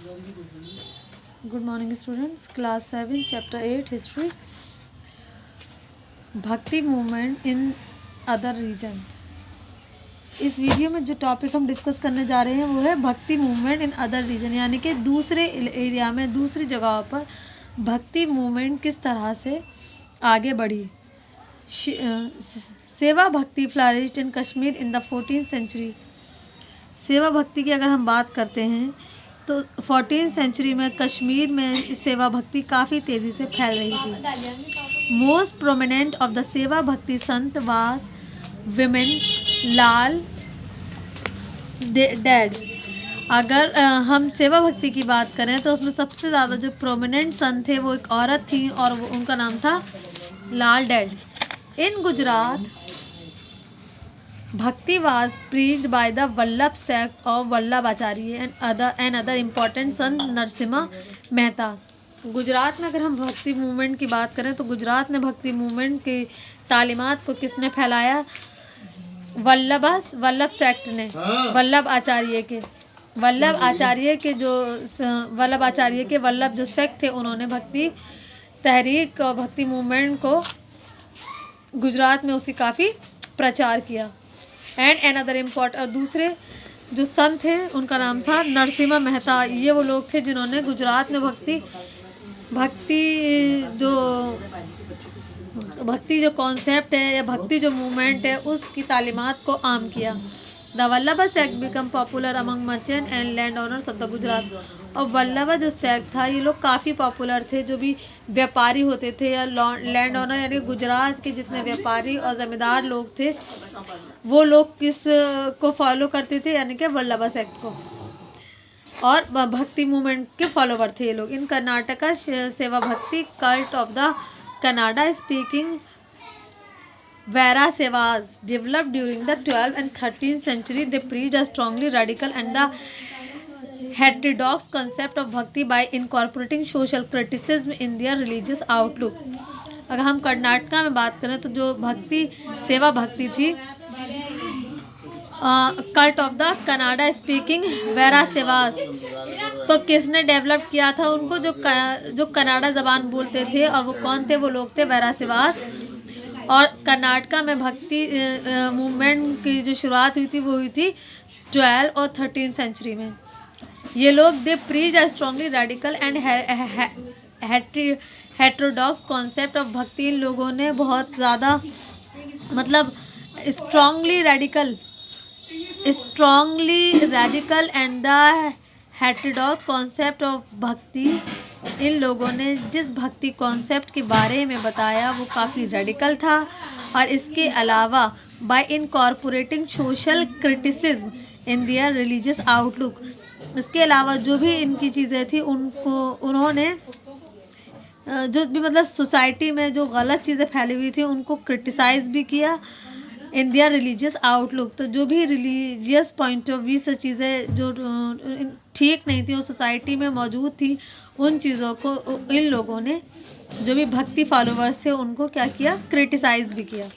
Good morning students, class 7 chapter 8 history, भक्ति movement in other reason. इस video में जो टॉपिक हम डिस्कस करने जा रहे हैं वो है भक्ति मूवमेंट इन अदर रीजन, यानी कि दूसरे एरिया में, दूसरी जगहों पर भक्ति मूवमेंट किस तरह से आगे बढ़ी। Seva bhakti flourished in Kashmir in the 14th century. सेवा भक्ति की अगर हम बात करते हैं तो 14th सेंचुरी में कश्मीर में सेवा भक्ति काफ़ी तेज़ी से फैल रही थी। मोस्ट प्रोमिनेंट ऑफ द सेवा भक्ति संत वास विमेन लाल डेड। अगर हम सेवा भक्ति की बात करें तो उसमें सबसे ज़्यादा जो प्रोमिनेंट संत थे वो एक औरत थी और उनका नाम था लाल डेड। इन गुजरात भक्ति was preached by the Vallabh sect of Vallabh Acharya and other important संत नरसिम्हा मेहता। गुजरात में अगर हम भक्ति मूवमेंट की बात करें तो गुजरात में भक्ति मूवमेंट की तालीमात को किसने फैलाया? वल्लभ सेक्ट ने, वल्लभ आचार्य के वल्लभ जो सेक्ट थे उन्होंने भक्ति तहरीक और भक्ति मूवमेंट को गुजरात में उसकी काफ़ी प्रचार किया। एंड अनदर इम्पोर्टेंट, और दूसरे जो संत थे उनका नाम था नरसिम्हा मेहता। ये वो लोग थे जिन्होंने गुजरात में भक्ति जो कॉन्सेप्ट है या भक्ति जो मूवमेंट है उसकी तालीमात को आम किया। The Vallabh sect become popular among merchant and land owners of the Gujarat. और वल्लभ जो सेक्ट था ये लोग काफ़ी पॉपुलर थे, जो भी व्यापारी होते थे या लैंड ओनर यानी गुजरात के जितने व्यापारी और ज़मींदार लोग थे वो लोग किस को फॉलो करते थे, यानी कि वल्लभ सेक्ट को, और भक्ति मूवमेंट के फॉलोवर थे ये लोग। इन कर्नाटका सेवा भक्ति cult of the Kannada speaking Vaira Sevas developed during the 12th and 13th century. They preached a strongly radical and the heterodox concept of bhakti by incorporating social criticism in their religious outlook. अगर हम कर्नाटका में बात करें तो जो सेवा भक्ति थी cult of the Kannada speaking Vira Shaivas, तो किसने डेवलप किया था उनको? जो कनाडा ज़बान बोलते थे, और वो कौन थे? वो लोग थे वेरा सेवास। और कर्नाटका में भक्ति मूवमेंट की जो शुरुआत हुई थी वो हुई थी 12 और 13 सेंचुरी में। ये लोग they preach a strongly radical and heterodox concept of bhakti. इन लोगों ने बहुत ज़्यादा मतलब strongly radical and the heterodox concept of bhakti. इन लोगों ने जिस भक्ति कॉन्सेप्ट के बारे में बताया वो काफ़ी रेडिकल था, और इसके अलावा by incorporating social criticism in their religious outlook. इसके अलावा जो भी इनकी चीज़ें थी उन्होंने जो भी मतलब सोसाइटी में जो गलत चीज़ें फैली हुई थी उनको क्रिटिसाइज़ भी किया इन दियर रिलीजियस आउटलुक। तो जो भी रिलीजियस पॉइंट ऑफ व्यू से चीज़ें जो ठीक नहीं थी, वो सोसाइटी में मौजूद थी, उन चीज़ों को इन लोगों ने, जो भी भक्ति फॉलोवर्स थे, उनको क्या किया? क्रिटिसाइज़ भी किया।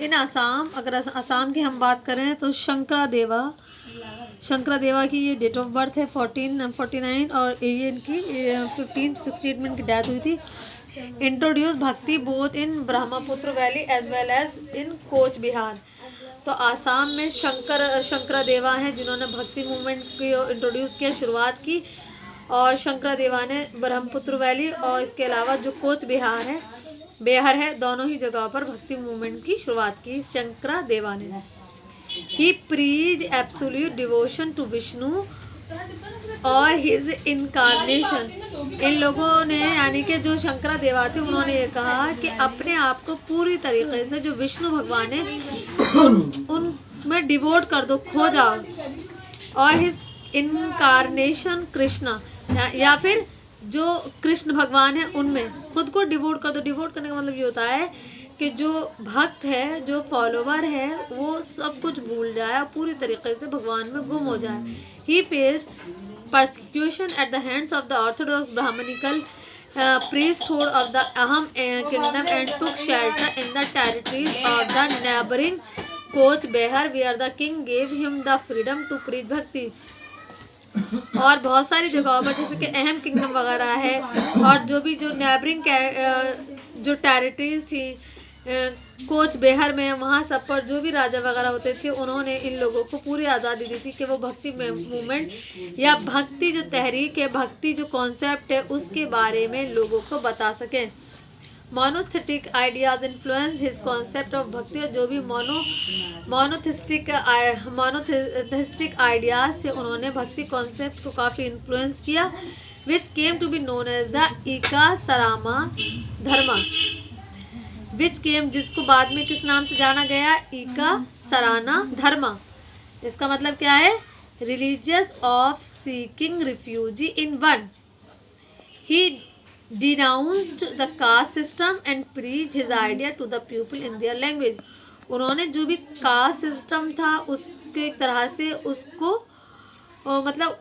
इन असम, अगर असम की हम बात करें तो शंकरा देवा की ये डेट ऑफ बर्थ है 1449 और ये इनकी 1568 में इनकी डेथ हुई थी। Introduce bhakti both in Brahmaputra valley as well as in Cooch Behar. तो आसाम में शंकरा देवा हैं जिन्होंने भक्ति मूवमेंट की इंट्रोड्यूस किया, शुरुआत की, और शंकरा देवा ने ब्रह्मपुत्र वैली और इसके अलावा जो कोच बिहार है दोनों ही जगहों पर भक्ति मूवमेंट की शुरुआत की शंकरा देवा ने। He preached absolute devotion to Vishnu और हिज इनकारनेशन। इन लोगों ने, यानी कि जो शंकरा देवा थे, उन्होंने ये कहा कि अपने आप को पूरी तरीके से जो विष्णु भगवान है उनमें डिवोट कर दो, खो जाओ, और हिज इनकारनेशन कृष्णा, या फिर जो कृष्ण भगवान है उनमें खुद को डिवोट कर दो। डिवोट करने का मतलब ये होता है कि जो भक्त है, जो फॉलोवर है, वो सब कुछ भूल जाए, पूरी तरीके से भगवान में गुम हो जाए। ही faced persecution at the hands of the orthodox brahmanical priesthood of the Ahom kingdom and took shelter in the territories of the neighboring Koch Behar, where the king gave him the freedom to preach bhakti. और बहुत सारी जगहों पर जैसे कि अहम kingdom वगैरह है और जो नेबरिंग जो टेरिटरीज थी कोच बेहर में, वहाँ सब पर जो भी राजा वगैरह होते थे उन्होंने इन लोगों को पूरी आज़ादी दी थी कि वो भक्ति मूवमेंट या भक्ति जो तहरीक है, भक्ति जो कॉन्सेप्ट है उसके बारे में लोगों को बता सकें। Monotheistic ideas influence his concept of भक्ति, और जो भी मोनोथिस्टिक आइडियाज़ से उन्होंने भक्ति कॉन्सेप्ट को काफ़ी इन्फ्लुएंस किया, which came to be known as the Ekasarana धर्मा, विच केम जिसको बाद में किस नाम से जाना गया, इका सराना धर्मा। इसका मतलब क्या है, religious of seeking refugee in one. He denounced the caste system and preached his idea to the people in their language। उन्होंने जो भी कास्ट सिस्टम था उसके तरह से उसको मतलब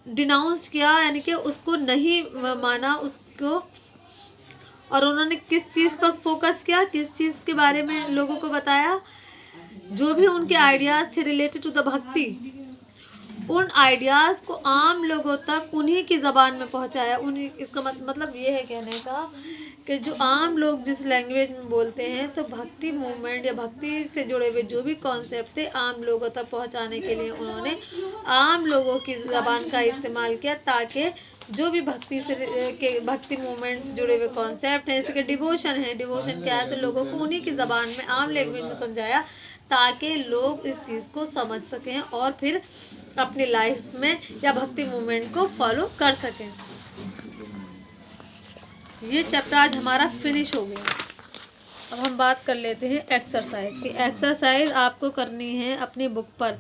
डिनाउंस किया, यानी कि उसको नहीं माना उसको, और उन्होंने किस चीज़ पर फोकस किया, किस चीज़ के बारे में लोगों को बताया, जो भी उनके आइडियाज़ थे रिलेटेड टू द भक्ति, उन आइडियाज़ को आम लोगों तक उन्हीं की ज़बान में पहुंचाया। उन्हीं, इसका मतलब ये है कहने का कि जो आम लोग जिस लैंग्वेज में बोलते हैं, तो भक्ति मूवमेंट या भक्ति से जुड़े हुए जो भी कॉन्सेप्ट थे आम लोगों तक पहुंचाने के लिए उन्होंने आम लोगों की ज़बान का इस्तेमाल किया, ताकि जो भी भक्ति से के भक्ति मूवमेंट से जुड़े हुए कॉन्सेप्ट हैं, जैसे कि डिवोशन है, डिवोशन क्या है, तो लोगों को उन्हीं की ज़बान में आम लैंग्वेज में समझाया, ताकि लोग इस चीज़ को समझ सकें और फिर अपनी लाइफ में या भक्ति मूवमेंट को फॉलो कर सकें। ये चैप्टर आज हमारा फिनिश हो गया। अब हम बात कर लेते हैं एक्सरसाइज की। एक्सरसाइज आपको करनी है अपनी बुक पर।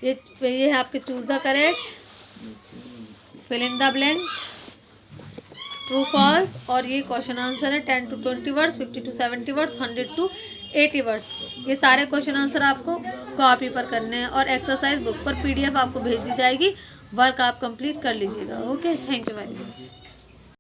ये है आपके choose the correct, fill in the blanks, true false, और ये क्वेश्चन आंसर है 10 to 20 words, 50 to 70 words, 100 to 80 words. ये सारे क्वेश्चन आंसर आपको कॉपी पर करने हैं और एक्सरसाइज बुक पर PDF आपको भेज दी जाएगी। वर्क आप कंप्लीट कर लीजिएगा। Okay, thank you very much.